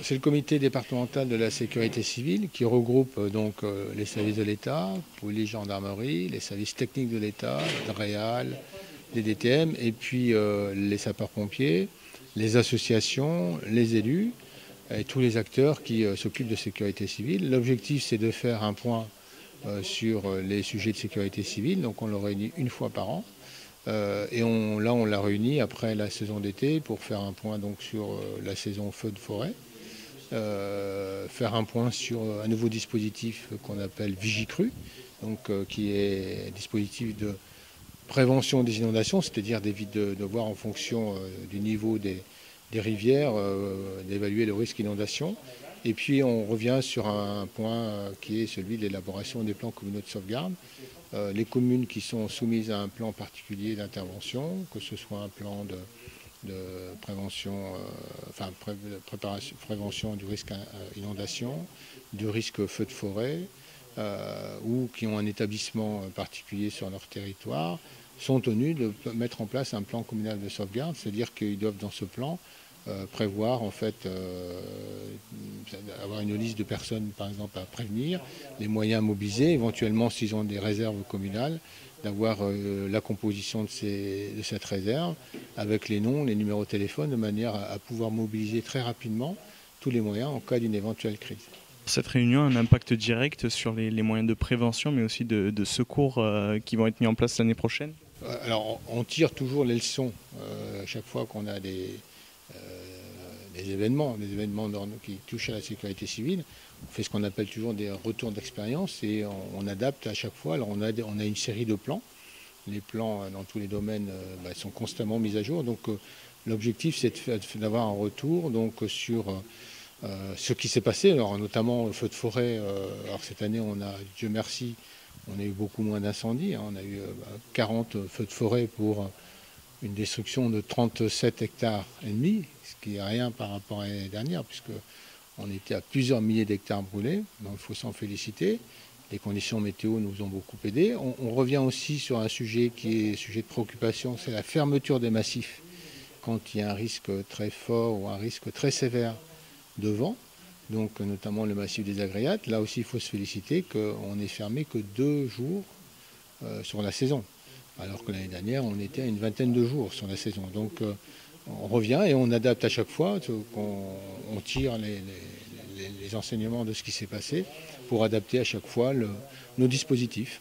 c'est le comité départemental de la sécurité civile qui regroupe donc les services de l'État, police, gendarmerie, les services techniques de l'État, le DREAL, les DTM, et puis les sapeurs-pompiers, les associations, les élus et tous les acteurs qui s'occupent de sécurité civile. L'objectif, c'est de faire un point sur les sujets de sécurité civile, donc on le réunit une fois par an. Là, on l'a réuni après la saison d'été pour faire un point donc, sur la saison feu de forêt, faire un point sur un nouveau dispositif qu'on appelle Vigicru, donc, qui est un dispositif de prévention des inondations, c'est-à-dire de voir en fonction du niveau des rivières, d'évaluer le risque d'inondation. Et puis on revient sur un point qui est celui de l'élaboration des plans communaux de sauvegarde. Les communes qui sont soumises à un plan particulier d'intervention, que ce soit un plan de prévention, prévention du risque inondation, du risque feu de forêt, ou qui ont un établissement particulier sur leur territoire, sont tenus de mettre en place un plan communal de sauvegarde, c'est-à-dire qu'ils doivent dans ce plan prévoir en fait avoir une liste de personnes par exemple à prévenir, les moyens mobilisés, éventuellement s'ils ont des réserves communales, d'avoir la composition de cette réserve avec les noms, les numéros de téléphone de manière à pouvoir mobiliser très rapidement tous les moyens en cas d'une éventuelle crise. Cette réunion a un impact direct sur les moyens de prévention mais aussi de secours qui vont être mis en place l'année prochaine? Alors on tire toujours les leçons à chaque fois qu'on a des événements qui touchent à la sécurité civile. On fait ce qu'on appelle toujours des retours d'expérience et on adapte à chaque fois. Alors on a une série de plans. Les plans dans tous les domaines sont constamment mis à jour. Donc l'objectif c'est d'avoir un retour donc, sur ce qui s'est passé, alors, notamment le feu de forêt. Alors cette année on a, Dieu merci, on a eu beaucoup moins d'incendies. On a eu 40 feux de forêt pour une destruction de 37 hectares et demi, ce qui n'est rien par rapport à l'année dernière, puisqu'on était à plusieurs milliers d'hectares brûlés, donc il faut s'en féliciter. Les conditions météo nous ont beaucoup aidés. On revient aussi sur un sujet qui est sujet de préoccupation, c'est la fermeture des massifs quand il y a un risque très fort ou un risque très sévère de vent, donc notamment le massif des Agréates. Là aussi, il faut se féliciter qu'on n'ait fermé que 2 jours sur la saison, alors que l'année dernière, on était à une vingtaine de jours sur la saison. Donc on revient et on adapte à chaque fois, on tire les enseignements de ce qui s'est passé pour adapter à chaque fois nos dispositifs.